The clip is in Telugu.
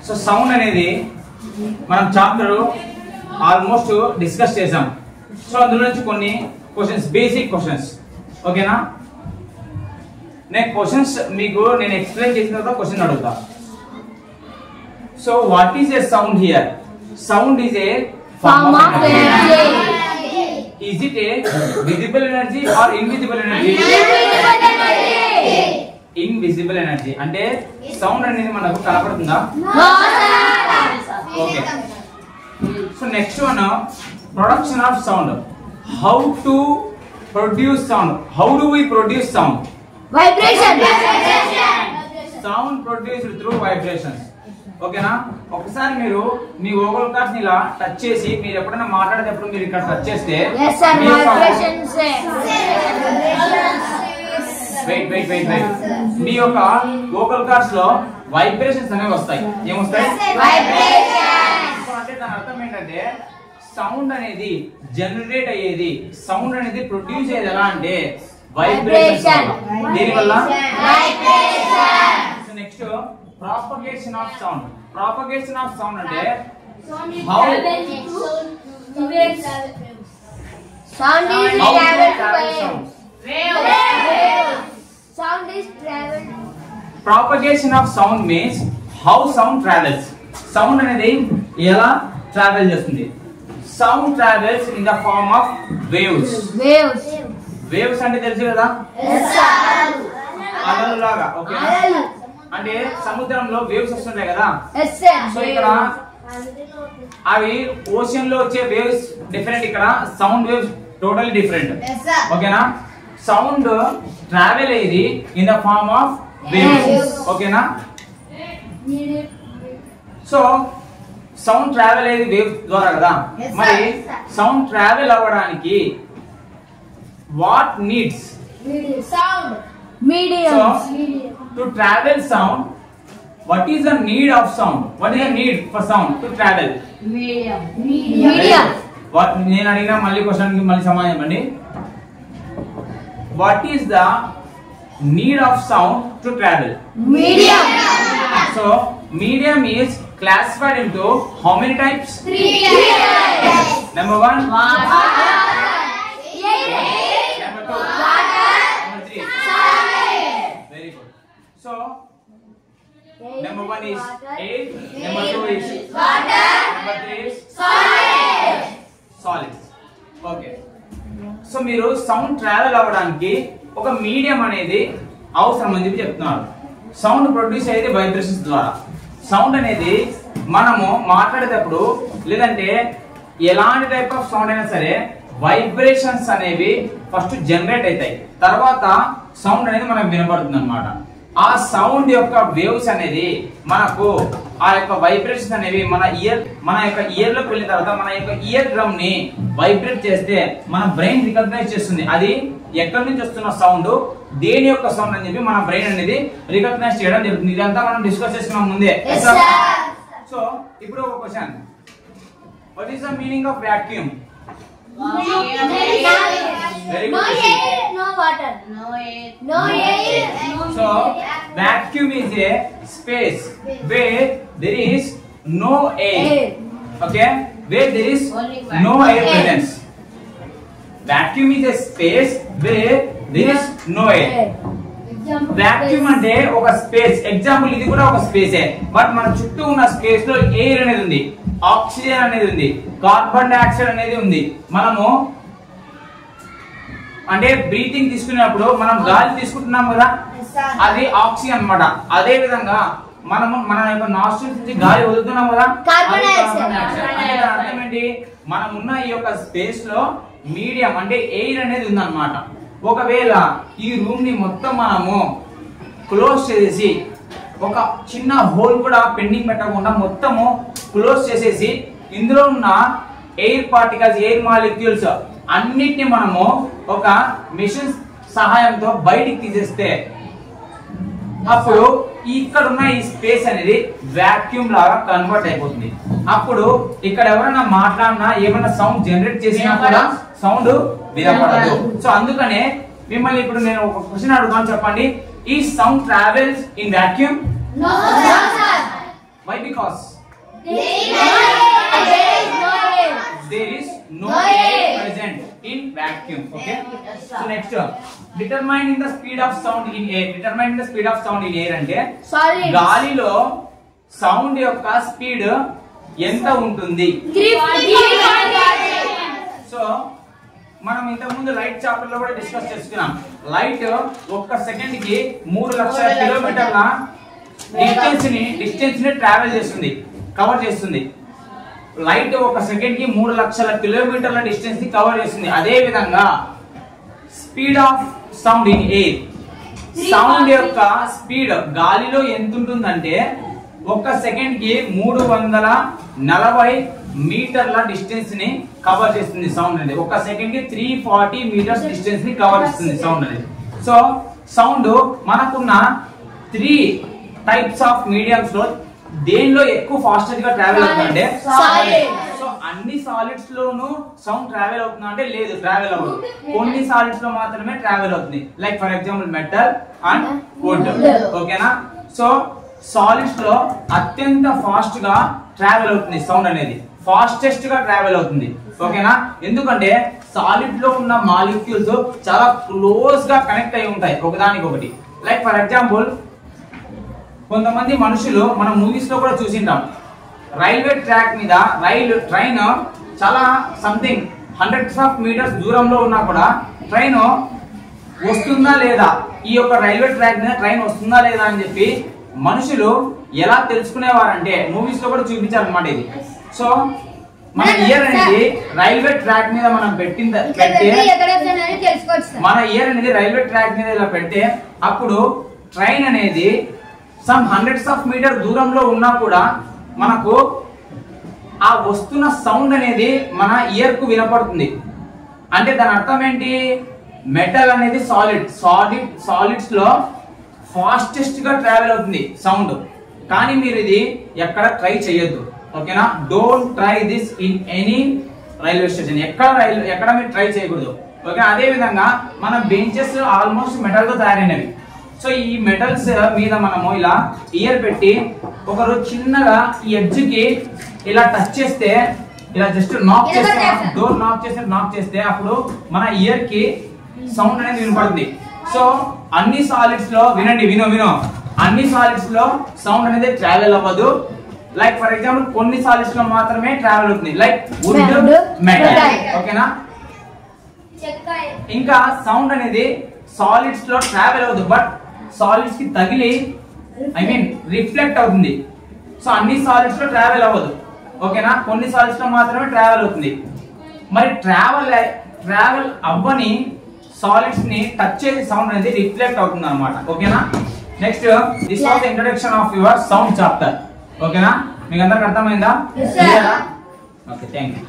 సో సౌండ్ అనేది మనం చాప్టర్ ఆల్మోస్ట్ డిస్కస్ చేసాం. సో అందులో నుంచి కొన్ని క్వశ్చన్స్, బేసిక్ క్వశ్చన్స్, ఓకేనా. నేను క్వశ్చన్స్ మీకు నేను ఎక్స్ప్లెయిన్ చేసిన తర్వాత క్వశ్చన్ అడుగుతా. So what is a sound here? Sound is a form of energy. Is it a visible energy or invisible energy? Invisible energy. అంటే సౌండ్ అనేది మనకు కనపడుతుందా? Okay. So next one, production of sound. How to produce sound? How do we produce sound? Vibration. Sound produced through vibrations. ఓకేనా. ఒకసారి మీరు మీ ఓవల్ కార్డ్స్ ని ఇలా టచ్ చేసి మీరు ఎప్పుడైనా మాట్లాడేటప్పుడు మీరు ఇక్కడ టచ్ చేస్తే మీ యొక్క ఓవల్ కార్డ్స్ లో వైబ్రేషన్స్ అనేవి వస్తాయి. ఏమొస్తాయి? అంటే దాని అర్థం ఏంటంటే సౌండ్ అనేది జనరేట్ అయ్యేది, సౌండ్ అనేది ప్రొడ్యూస్ అయ్యేది ఎలా అంటే వైబ్రేషన్. దీనివల్ల next propagation of sound. Propagation of sound అంటే how sound is traveled by waves. Sound is traveled. Propagation of sound means how sound travels. Sound అనేది ఎలా ట్రావెల్ చేస్తుంది? Sound travels in the form of waves. Waves అంటే తెలుసు కదా? అలలు లాగా. ఓకే. అంటే సముద్రంలో వేవ్స్ వస్తుంటాయి కదా. సో ఇక్కడ అవి ఓషన్ లో వచ్చే వేవ్స్ డిఫరెంట్, ఇక్కడ సౌండ్ వేవ్స్ టోటల్ డిఫరెంట్. ఓకేనా. సౌండ్ ట్రావెల్ అయ్యేది in the form of waves. ఓకేనా. సో సౌండ్ ట్రావెల్ అయ్యేది వేవ్స్ ద్వారా కదా. మరి సౌండ్ ట్రావెల్ అవ్వడానికి what needs? Sound. Medium. So, to travel sound, what is the need of sound? What is the need for sound to travel? Medium. What నేను అడిగిన మళ్ళీ క్వశ్చన్ కి మళ్ళీ సమాధానం ఇవ్వండి. What is the need of sound to travel? Medium. So, medium is classified into how many types? 3 types. Number 1, Water. number 2, number 3. Very good. So, number 1 is air, number 2 is Water. number 3 is Solid. solids. Okay. So మీరు సౌండ్ ట్రావెల్ అవ్వడానికి ఒక మీడియం అనేది అవసరం అని చెప్పి చెప్తున్నారు. సౌండ్ ప్రొడ్యూస్ అయ్యేది వైబ్రేషన్స్ ద్వారా. సౌండ్ అనేది మనము మాట్లాడేటప్పుడు లేదంటే ఎలాంటి టైప్ ఆఫ్ సౌండ్ అయినా సరే వైబ్రేషన్స్ అనేవి ఫస్ట్ జనరేట్ అవుతాయి, తర్వాత సౌండ్ అనేది మనకు వినపడుతుంది అన్నమాట. ఆ సౌండ్ యొక్క వేవ్స్ అనేది మనకు ఆ యొక్క వైబ్రేషన్స్ అనేవి మన యొక్క ఇయర్ లోకి వెళ్ళిన తర్వాత మన యొక్క ఇయర్ డ్రమ్ ని వైబ్రేట్ చేస్తే మన బ్రెయిన్ రికగ్నైజ్ చేస్తుంది అది ఎక్కడి నుంచి వస్తున్న సౌండ్, దేని యొక్క సౌండ్ అని చెప్పి మన బ్రెయిన్ అనేది రికగ్నైజ్ చేయడం జరుగుతుంది. ఇదంతా మనం డిస్కస్ చేసుకున్నాం ముందే. సో ఇప్పుడు ఒక question, what is the meaning of vacuum? Very good. No air, no water. No air. So vacuum is a space where there is no air. Okay, where there is no air presence. Vacuum is a space where there is no air. Vacuum అంటే ఒక స్పేస్. ఎగ్జాంపుల్ ఇది కూడా ఒక స్పేసే, బట్ మన చుట్టూ ఉన్న స్పేస్ లో ఎయిర్ అనేది ఉంది, ఆక్సిజన్ అనేది ఉంది, కార్బన్ డైఆక్సైడ్ అనేది ఉంది. మనము అంటే బ్రీతింగ్ తీసుకునేటప్పుడు మనం గాలి తీసుకుంటున్నాం కదా, అది ఆక్సిజన్ అన్నమాట. అదే విధంగా మనము మన యొక్క నాస్ట్రిల్స్ నుంచి గాలి వదులుతున్నాం కదా, కార్బన్ డైఆక్సైడ్. అంటే అర్థం ఏంటి? మనం ఉన్న ఈ యొక్క స్పేస్ లో మీడియం అంటే ఎయిర్ అనేది ఉందన్నమాట. ఒకవేళ ఈ రూమ్ ని మొత్తం మనము క్లోజ్ చేసేసి ఒక చిన్న హోల్ కూడా పెండింగ్ పెట్టకుండా మొత్తము క్లోజ్ చేసేసి ఇందులో ఉన్న ఎయిర్ పార్టికల్స్, ఎయిర్ మాలిక్యూల్స్ అన్నిటిని మనము ఒక మిషన్ సహాయంతో బయటికి తీసేస్తే అప్పుడు ఇక్కడ ఉన్న ఈ స్పేస్ అనేది వాక్యూమ్ లాగా కన్వర్ట్ అయిపోతుంది. అప్పుడు ఇక్కడ ఎవరైనా మాట్లాడినా ఏమైనా సౌండ్ జనరేట్ చేసినా కూడా సౌండ్ వినపడదు. సో అందుకనే మిమ్మల్ని ఇప్పుడు నేను ఒక క్వశ్చన్ అడుగుతాను, చెప్పండి. ఈ sound travels in vacuum? No, sir. Why? Because because there is no air present in vacuum. Okay. So next, determining the speed of sound in air. Determining the speed of sound in air అంటే గాలిలో సౌండ్ యొక్క స్పీడ్ ఎంత ఉంటుంది? సో మనం ఇంతకు ముందు లైట్ చాప్టర్ లో కూడా డిస్కస్ చేసుకున్నాం. లైట్ ఒక్క సెకండ్ కి 3 లక్షల కిలోమీటర్ల డిస్టెన్స్ ని ట్రావెల్ చేస్తుంది, కవర్ చేస్తుంది. లైట్ ఒక సెకండ్ కి 3 లక్షల కిలోమీటర్ల డిస్టెన్స్ ని కవర్ చేస్తుంది. అదే విధంగా speed of sound in air, sound యొక్క స్పీడ్ గాలిలో ఎంత ఉంటుందంటే ఒక్క సెకండ్ కి 340 మీటర్ల డిస్టెన్స్ ని కవర్ చేస్తుంది సౌండ్ అనేది. ఒక సెకండ్ కి 340 మీటర్స్ డిస్టెన్స్ ని కవర్ చేస్తుంది సౌండ్ అనేది. సో సౌండ్ మనకున్న 3 టైప్స్ ఆఫ్ మీడియంస్ లో దేనిలో ఎక్కువ ఫాస్టెస్ట్ గా ట్రావెల్ అవుతుందంటే సో అన్ని సాలిడ్స్ లోనూ సౌండ్ ట్రావెల్ అవుతుందా అంటే లేదు, ట్రావెల్ అవ్వదు. కొన్ని సాలిడ్స్ లో మాత్రమే ట్రావెల్ అవుతుంది. Like for example metal and wood. ఓకేనా. సో సాలిడ్స్ లో అత్యంత ఫాస్ట్ గా ట్రావెల్ అవుతుంది సౌండ్ అనేది, ఫాస్టెస్ట్ గా ట్రావెల్ అవుతుంది. ఓకేనా. ఎందుకంటే సాలిడ్ లో ఉన్న మాలిక్యూల్స్ చాలా క్లోజ్ గా కనెక్ట్ అయి ఉంటాయి ఒకదానికొకటి. లైక్ ఫర్ ఎగ్జాంపుల్ కొంతమంది మనుషులు మనం మూవీస్ లో కూడా చూసింటాం, రైల్వే ట్రాక్ మీద ట్రైన్ చాలా సంథింగ్ హండ్రెడ్స్ ఆఫ్ మీటర్స్ దూరంలో ఉన్నా కూడా ట్రైన్ వస్తుందా లేదా, ఈ యొక్క రైల్వే ట్రాక్ మీద ట్రైన్ వస్తుందా లేదా అని చెప్పి మనుషులు ఎలా తెలుసుకునేవారంటే మూవీస్ లో కూడా చూపించారు అన్నమాట ఇది. సో మన ఇయర్ అనేది రైల్వే ట్రాక్ మీద మనం మన ఇయర్ అనేది రైల్వే ట్రాక్ మీద ఇలా పెడితే అప్పుడు ట్రైన్ అనేది సమ్ హండ్రెడ్స్ ఆఫ్ మీటర్ దూరంలో ఉన్నా కూడా మనకు ఆ వస్తున్న సౌండ్ అనేది మన ఇయర్ కు వినపడుతుంది. అంటే దాని అర్థం ఏంటి? మెటల్ అనేది సాలిడ్స్ లో ఫాస్టెస్ట్ గా ట్రావెల్ అవుతుంది సౌండ్. కానీ మీరు ఇది ఎక్కడ ట్రై చేయొద్దు. ఓకేనా. Don't try this in any railway station. ఎక్కడ మీరు ట్రై చేయకూడదు. ఓకే. అదే విధంగా మన బెంచెస్ ఆల్మోస్ట్ మెటల్ తో తయారైనవి. సో ఈ మెటల్స్ మీద మనము ఇలా ఇయర్ పెట్టి ఒకరోజు చిన్నగా ఈ ఎడ్జ్ కి ఇలా టచ్ చేస్తే, ఇలా జస్ట్ నాక్ చేస్తే, డోర్ నాక్ చేస్తే అప్పుడు మన ఇయర్ కి సౌండ్ అనేది వినపడుతుంది. సో అన్ని సాలిడ్స్ లో వినో అన్ని సాలిడ్స్ లో సౌండ్ అనేది ట్రావెల్ అవ్వదు. లైక్ ఫర్ ఎగ్జాంపుల్ కొన్ని సాలిడ్స్ లో మాత్రమే ట్రావెల్ అవుతుంది. Like wood, metal. ఓకేనా. ఇంకా సౌండ్ అనేది సాలిడ్స్ లో ట్రావెల్ అవ్వదు, బట్ సాలిడ్స్ కి తగిలి రిఫ్లెక్ట్ అవుతుంది. సో అన్ని సాలిడ్స్ లో ట్రావెల్ అవ్వదు. ఓకేనా. కొన్ని సాలిడ్స్ లో మాత్రమే ట్రావెల్ అవుతుంది. మరి ట్రావెల్ అవ్వని సాలిడ్స్ ని టచ్ చేసే సౌండ్ అనేది రిఫ్లెక్ట్ అవుతుంది అన్నమాట. ఓకేనా. Next, this was the introduction of your sound chapter. ఓకేనా. మీకు అందరికి అర్థమైందా? Okay, thank you.